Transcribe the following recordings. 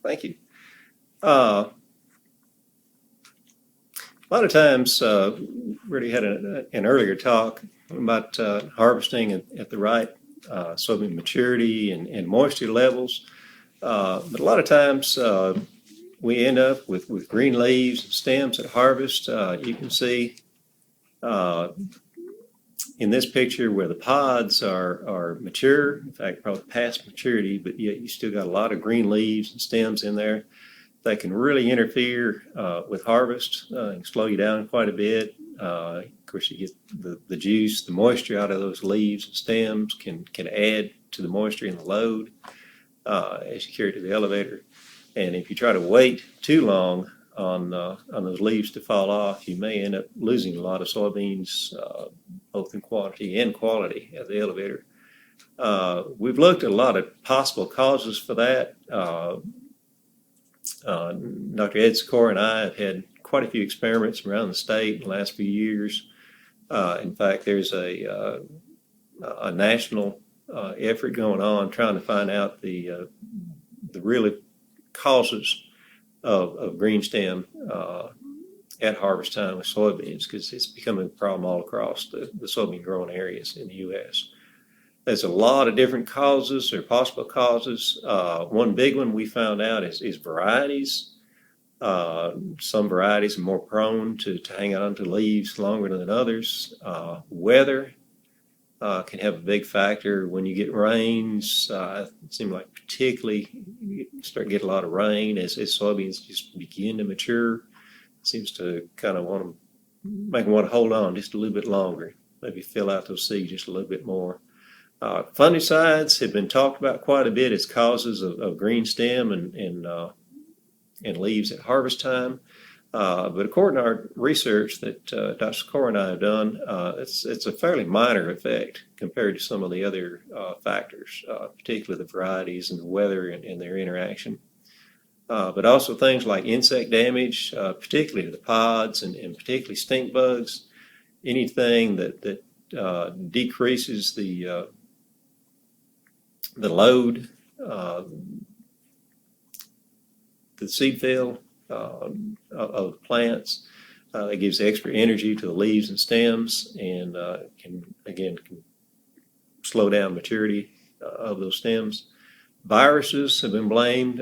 Thank you. A lot of times, we already had an earlier talk about harvesting at the right soybean maturity and moisture levels. But a lot of times, we end up with green leaves and stems at harvest. You can see in this picture where the pods are mature, in fact, probably past maturity, but yet you still got a lot of green leaves and stems in there. They can really interfere with harvest and slow you down quite a bit. Of course, you get the juice, the moisture out of those leaves and stems can add to the moisture in the load as you carry it to the elevator. And if you try to wait too long on those leaves to fall off, you may end up losing a lot of soybeans, both in quantity and quality at the elevator. We've looked at a lot of possible causes for that. Dr. Ed Sikora and I have had quite a few experiments around the state in the last few years. In fact, there's a national effort going on trying to find out the really causes of green stem at harvest time with soybeans, because it's becoming a problem all across the soybean growing areas in the U.S. There's a lot of different causes or possible causes. One big one we found out is varieties. Some varieties are more prone to hang on to leaves longer than others. Weather can have a big factor. When you get rains, it seems like particularly you start getting a lot of rain as soybeans just begin to mature. It seems to kind of make them want to hold on just a little bit longer, maybe fill out those seeds just a little bit more. Fungicides have been talked about quite a bit as causes of green stem and leaves at harvest time. But according to our research that Dr. Sikora and I have done, it's a fairly minor effect compared to some of the other factors, particularly the varieties and the weather and their interaction. But also things like insect damage, particularly to the pods and particularly stink bugs. Anything that decreases the load, the seed fill of plants. It gives extra energy to the leaves and stems, and can slow down maturity of those stems. Viruses have been blamed.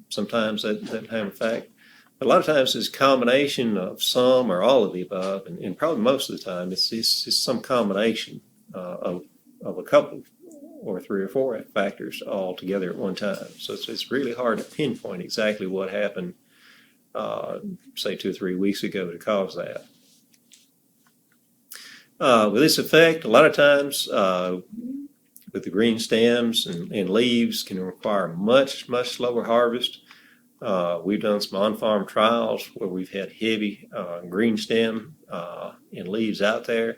Sometimes that have an effect. But a lot of times it's a combination of some or all of the above, and probably most of the time it's some combination of a couple or three or four factors all together at one time. So it's really hard to pinpoint exactly what happened, say 2 or 3 weeks ago, to cause that. With this effect, a lot of times with the green stems and leaves can require much slower harvest. We've done some on-farm trials where we've had heavy green stem and leaves out there,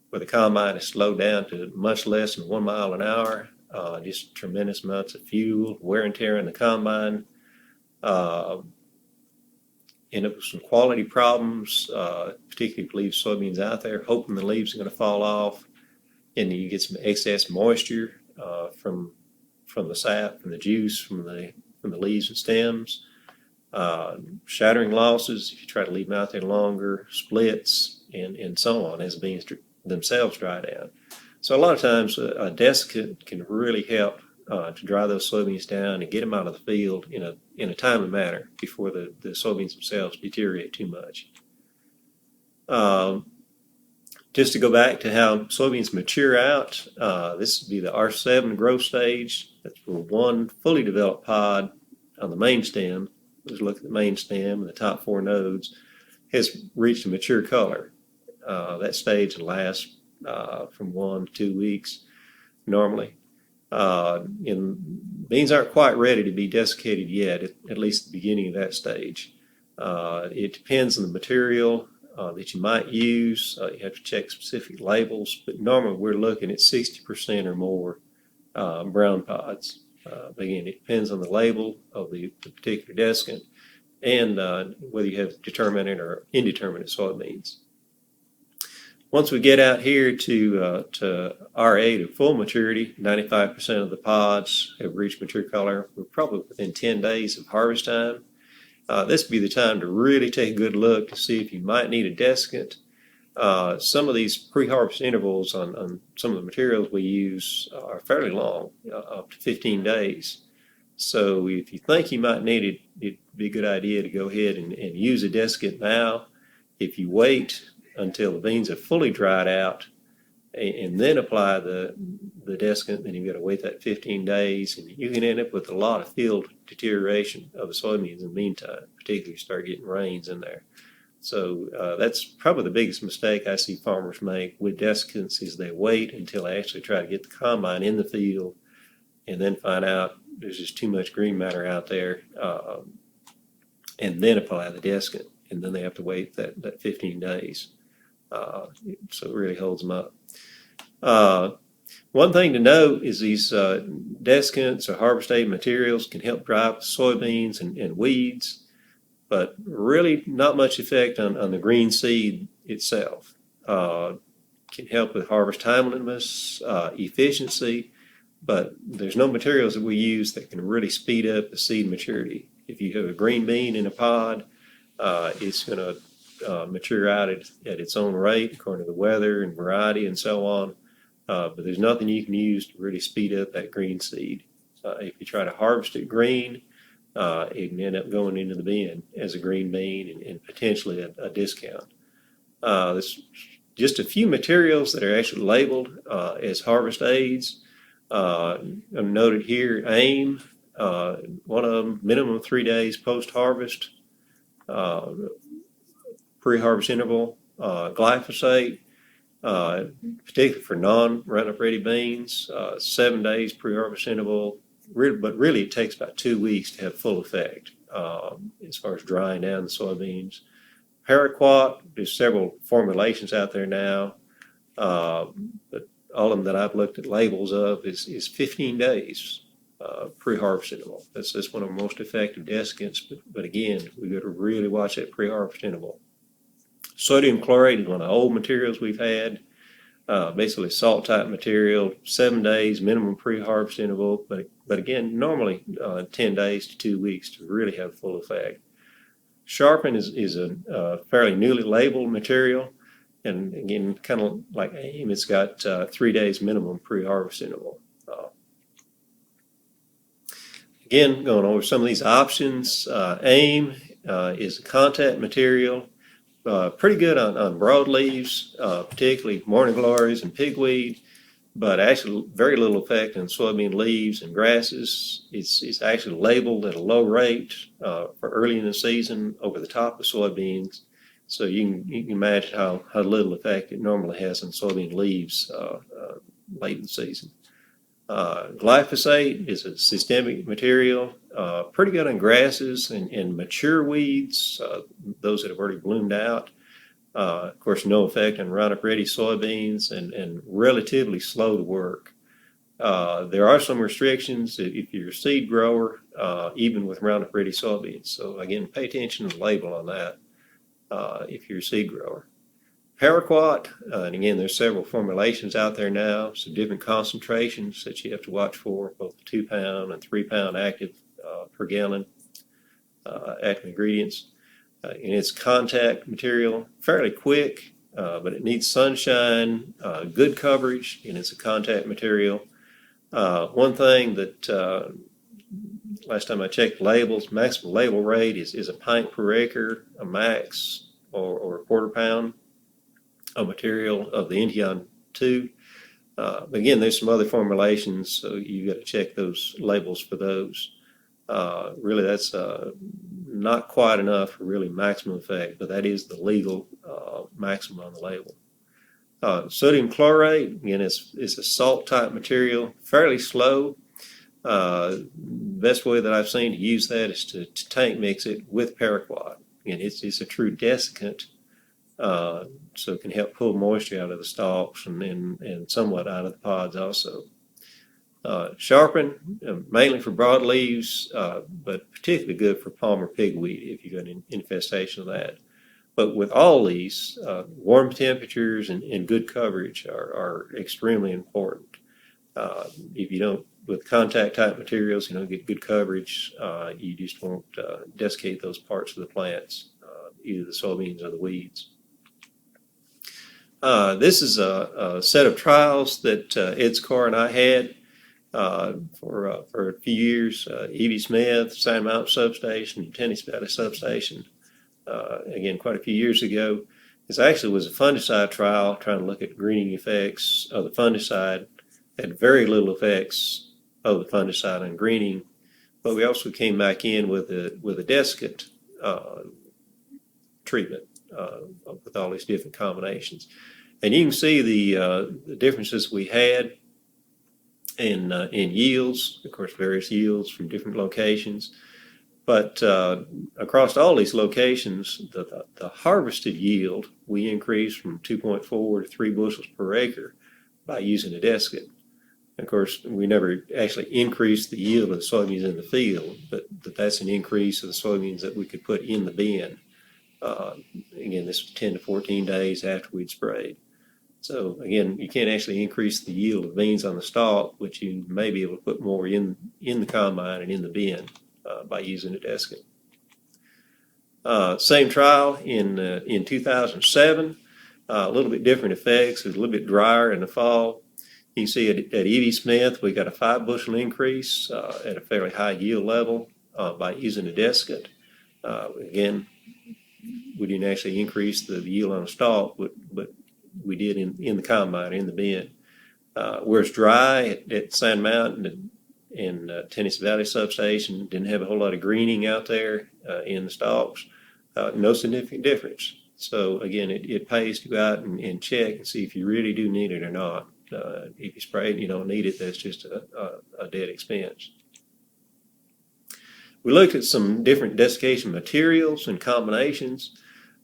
where the combine is slowed down to much less than 1 mile an hour. Just tremendous amounts of fuel, wear and tear in the combine. End up with some quality problems, particularly if you leave soybeans out there, hoping the leaves are going to fall off, and you get some excess moisture from the sap and the juice from the leaves and stems. Shattering losses if you try to leave them out there longer, splits, and so on as beans themselves dry down. So a lot of times a desiccant can really help to dry those soybeans down and get them out of the field in a timely manner before the soybeans themselves deteriorate too much. Just to go back to how soybeans mature out, this would be the R7 growth stage. That's for one fully developed pod on the main stem. Let's look at the main stem and the top 4 nodes has reached a mature color. That stage will last from 1 to 2 weeks normally. And beans aren't quite ready to be desiccated yet, at least the beginning of that stage. It depends on the material that you might use. You have to check specific labels, but normally we're looking at 60% or more brown pods. Again, it depends on the label of the particular desiccant and whether you have determinate or indeterminate soybeans. Once we get out here to RA, to full maturity, 95% of the pods have reached mature color. We're probably within 10 days of harvest time. This would be the time to really take a good look to see if you might need a desiccant. Some of these pre-harvest intervals on some of the materials we use are fairly long, up to 15 days. So if you think you might need it, it'd be a good idea to go ahead and use a desiccant now. If you wait until the beans have fully dried out and then apply the desiccant, then you've got to wait that 15 days, and you can end up with a lot of field deterioration of the soybeans in the meantime, particularly if you start getting rains in there. So that's probably the biggest mistake I see farmers make with desiccants is they wait until they actually try to get the combine in the field and then find out there's just too much green matter out there, and then apply the desiccant, and then they have to wait that 15 days. So it really holds them up. One thing to note is these desiccants or harvest aid materials can help drive soybeans and weeds, but really not much effect on the green seed itself. Can help with harvest timeliness, efficiency, but there's no materials that we use that can really speed up the seed maturity. If you have a green bean in a pod, it's going to mature out at its own rate according to the weather and variety and so on. But there's nothing you can use to really speed up that green seed. If you try to harvest it green, it can end up going into the bin as a green bean and potentially a discount. There's just a few materials that are actually labeled as harvest aids. I'm noted here, AIM, one of them, minimum 3 days post-harvest, pre-harvest interval, glyphosate, particularly for non-Roundup ready beans, 7 days pre-harvest interval, but really it takes about 2 weeks to have full effect as far as drying down the soybeans. Paraquat, there's several formulations out there now, but all of them that I've looked at labels of is 15 days pre-harvest interval. That's one of the most effective desiccants, but again, we've got to really watch that pre-harvest interval. Sodium chlorate is one of the old materials we've had, basically salt type material, 7 days minimum pre-harvest interval, but again, normally 10 days to 2 weeks to really have full effect. Sharpen is a fairly newly labeled material, and again, kind of like AIM, it's got 3 days minimum pre-harvest interval. Again, going over some of these options, AIM is a contact material. Pretty good on broadleaves, particularly morning glories and pigweed, but actually very little effect on soybean leaves and grasses. It's actually labeled at a low rate for early in the season over the top of soybeans. So you can imagine how little effect it normally has on soybean leaves late in the season. Glyphosate is a systemic material, pretty good on grasses and mature weeds, those that have already bloomed out. Of course, no effect on Roundup Ready soybeans and relatively slow to work. There are some restrictions if you're a seed grower, even with Roundup Ready soybeans. So again, pay attention to the label on that if you're a seed grower. Paraquat, and again, there's several formulations out there now, some different concentrations that you have to watch for, both 2 pound and 3 pound active per gallon active ingredients. And it's contact material, fairly quick, but it needs sunshine, good coverage, and it's a contact material. One thing that last time I checked labels, maximum label rate is a pint per acre, a max, or a quarter pound of material of the Indian 2. Again, there's some other formulations, so you got to check those labels for those. Really, that's not quite enough for really maximum effect, but that is the legal maximum on the label. Sodium chlorate, again, it's a salt type material, fairly slow. The best way that I've seen to use that is to tank mix it with paraquat. Again, it's a true desiccant. So it can help pull moisture out of the stalks and somewhat out of the pods also. Sharpen, mainly for broadleaves, but particularly good for palmer pigweed if you got an infestation of that. But with all these, warm temperatures and good coverage are extremely important. If you don't, with contact type materials, you don't get good coverage, you just won't desiccate those parts of the plants, either the soybeans or the weeds. This is a set of trials that Ed Scar and I had for a few years. Evie Smith, Sand Mountain Substation, Tennessee Valley Substation. Again, quite a few years ago. This actually was a fungicide trial trying to look at greening effects of the fungicide. Had very little effects of the fungicide on greening, but we also came back in with a desiccant treatment with all these different combinations. And you can see the differences we had in yields, of course, various yields from different locations. But across all these locations, the harvested yield, we increased from 2.4 to 3 bushels per acre by using a desiccant. Of course, we never actually increased the yield of the soybeans in the field, but that's an increase of the soybeans that we could put in the bin. Again, this was 10 to 14 days after we'd sprayed. So again, you can't actually increase the yield of beans on the stalk, but you may be able to put more in the combine and in the bin by using a desiccant. Same trial in 2007, a little bit different effects. It was a little bit drier in the fall. You can see at Evie Smith, we got a 5 bushel increase at a fairly high yield level by using a desiccant. Again, we didn't actually increase the yield on the stalk, but we did in the combine, in the bin. Where it's dry at Sand Mountain and Tennessee Valley Substation, didn't have a whole lot of greening out there in the stalks. No significant difference. So again, it pays to go out and check and see if you really do need it or not. If you spray it and you don't need it, that's just a dead expense. We looked at some different desiccation materials and combinations,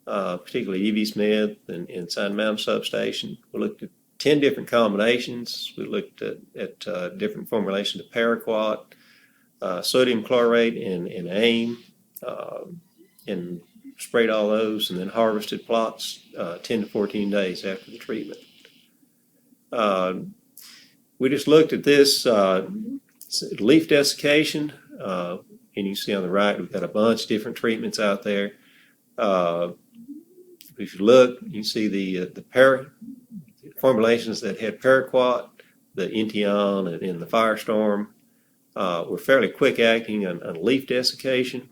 particularly Evie Smith and Sand Mountain Substation. We looked at 10 different combinations. We looked at different formulations of paraquat, sodium chlorate, and AIM, and sprayed all those, and then harvested plots 10 to 14 days after the treatment. We just looked at this leaf desiccation, and you see on the right we've got a bunch of different treatments out there. If you look, you see the formulations that had paraquat, the Intion and the Firestorm, were fairly quick acting on leaf desiccation.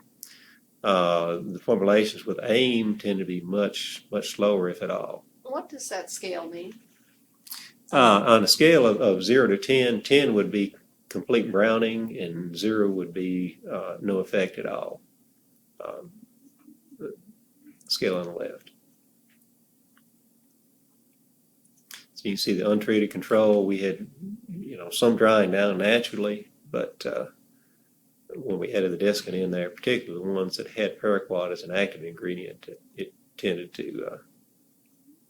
The formulations with AIM tend to be much slower, if at all. What does that scale mean? On a scale of 0 to 10, 10 would be complete browning and 0 would be no effect at all. The scale on the left. So you can see the untreated control. We had, some drying down naturally, but when we added the desiccant in there, particularly the ones that had paraquat as an active ingredient, it tended to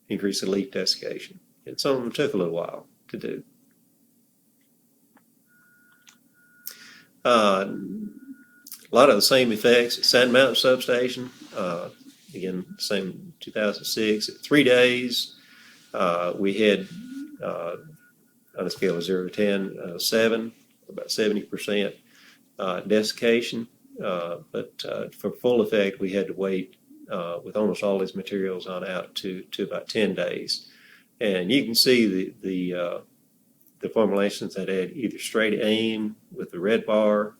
increase the leaf desiccation. And some of them took a little while to do. A lot of the same effects at Sand Mountain Substation. Again, same 2006. At 3 days, we had, on a scale of 0 to 10, 7, about 70% desiccation. But for full effect, we had to wait with almost all these materials on out to about 10 days. And you can see the formulations that had either straight AIM with the red bar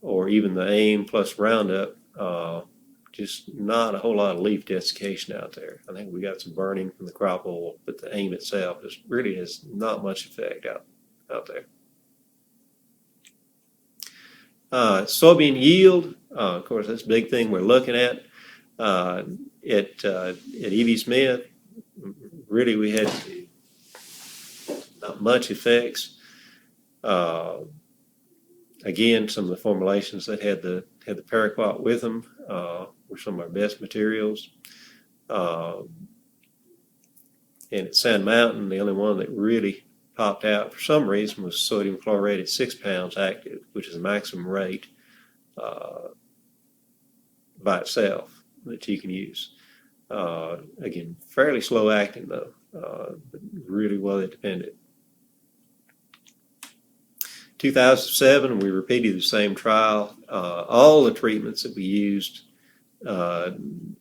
or even the AIM plus Roundup, just not a whole lot of leaf desiccation out there. I think we got some burning from the crop oil, but the AIM itself really has not much effect out there. Soybean yield, of course, that's a big thing we're looking at. At Evie Smith, really we had not much effects. Again, some of the formulations that had the paraquat with them were some of our best materials. And at Sand Mountain, the only one that really popped out for some reason was sodium chlorate at 6 pounds active, which is the maximum rate by itself that you can use. Again, fairly slow acting though, but really well independent. 2007, we repeated the same trial. All the treatments that we used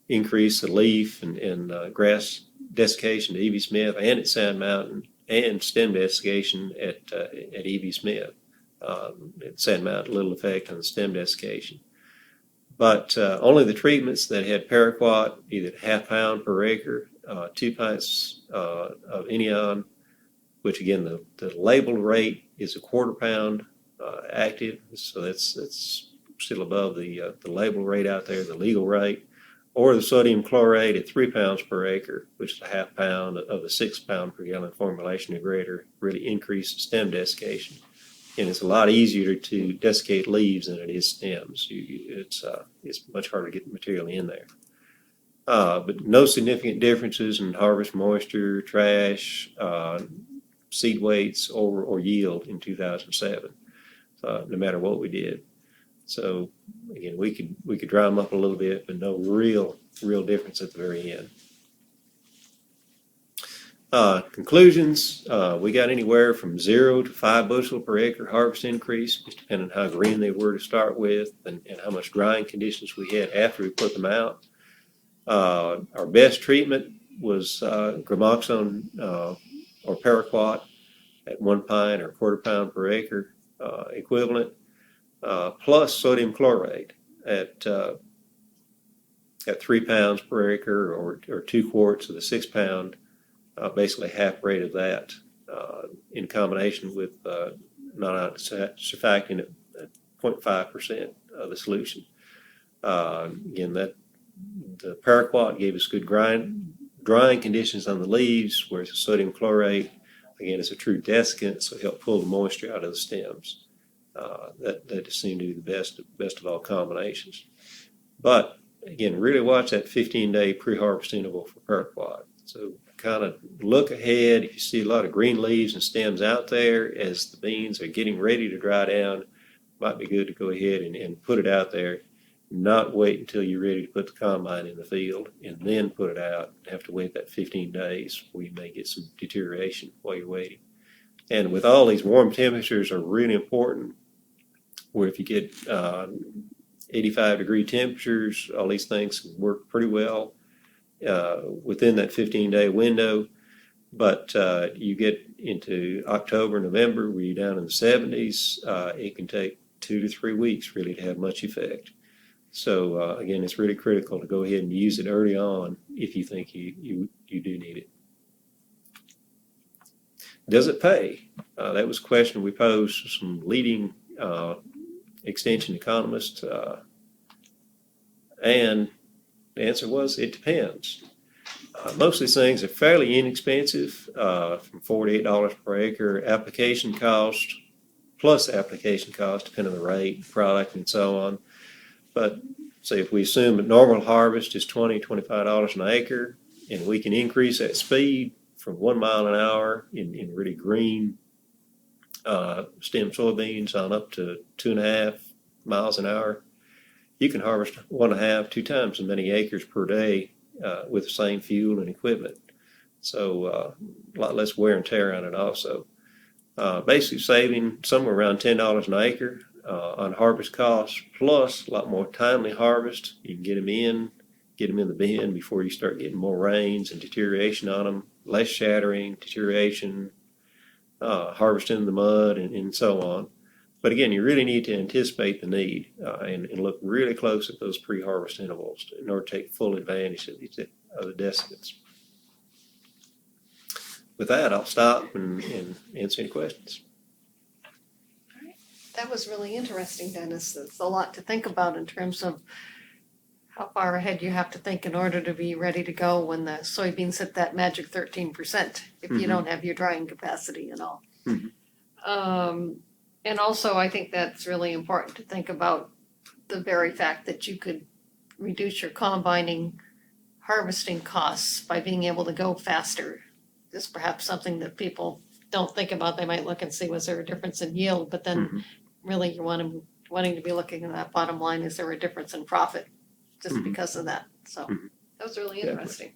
increased the leaf and grass desiccation to E.V. Smith and at Sand Mountain, and stem desiccation at E.V. Smith. At Sand Mountain, little effect on the stem desiccation. But only the treatments that had paraquat, either half pound per acre, 2 pints of Enion, which again, the labeled rate is a quarter pound active, so that's still above the label rate out there, the legal rate, or the sodium chloride at 3 pounds per acre, which is a half pound of the 6 pound per gallon formulation or greater, really increase the stem desiccation. And it's a lot easier to desiccate leaves than it is stems. It's much harder to get the material in there. But no significant differences in harvest moisture, trash, seed weights, or yield in 2007, no matter what we did. So again, we could dry them up a little bit, but no real difference at the very end. Conclusions, we got anywhere from 0 to 5 bushel per acre harvest increase, just depending on how green they were to start with and how much drying conditions we had after we put them out. Our best treatment was gramoxone or paraquat at 1 pint or quarter pound per acre equivalent, plus sodium chloride at 3 pounds per acre or 2 quarts of the 6 pound. Basically half rate of that in combination with non-surfactant at 0.5% of the solution. Again, the paraquat gave us good drying conditions on the leaves, whereas the sodium chlorate, again, is a true desiccant, so it helped pull the moisture out of the stems. That just seemed to be the best of all combinations. But again, really watch that 15-day pre-harvest interval for paraquat. So kind of look ahead. If you see a lot of green leaves and stems out there as the beans are getting ready to dry down, it might be good to go ahead and put it out there. Not wait until you're ready to put the combine in the field and then put it out. You have to wait that 15 days where you may get some deterioration while you're waiting. And with all these warm temperatures are really important, where if you get 85-degree temperatures, all these things work pretty well within that 15-day window. But you get into October, November, where you're down in the 70s, it can take 2 to 3 weeks really to have much effect. So again, it's really critical to go ahead and use it early on if you think you do need it. Does it pay? That was a question we posed to some leading extension economists, and the answer was it depends. Most of these things are fairly inexpensive, from $4 to $8 per acre. Application cost plus application cost, depending on the rate, product, and so on. But say if we assume a normal harvest is $20, $25 an acre, and we can increase that speed from 1 mile an hour in really green stem soybeans on up to 2.5 miles an hour, you can harvest 1.5, 2 times as many acres per day with the same fuel and equipment. So a lot less wear and tear on it also. Basically saving somewhere around $10 an acre on harvest costs, plus a lot more timely harvest. You can get them in the bin before you start getting more rains and deterioration on them, less shattering, deterioration, harvesting in the mud, and so on. But again, you really need to anticipate the need and look really close at those pre-harvest intervals in order to take full advantage of the desiccants. With that, I'll stop and answer any questions. All right. That was really interesting, Dennis. It's a lot to think about in terms of how far ahead you have to think in order to be ready to go when the soybeans hit that magic 13% if you don't have your drying capacity and all. And also, I think that's really important to think about the very fact that you could reduce your combining harvesting costs by being able to go faster. This is perhaps something that people don't think about. They might look and see, was there a difference in yield? But then really you're wanting to be looking at that bottom line, is there a difference in profit just because of that? So That was really Definitely. interesting.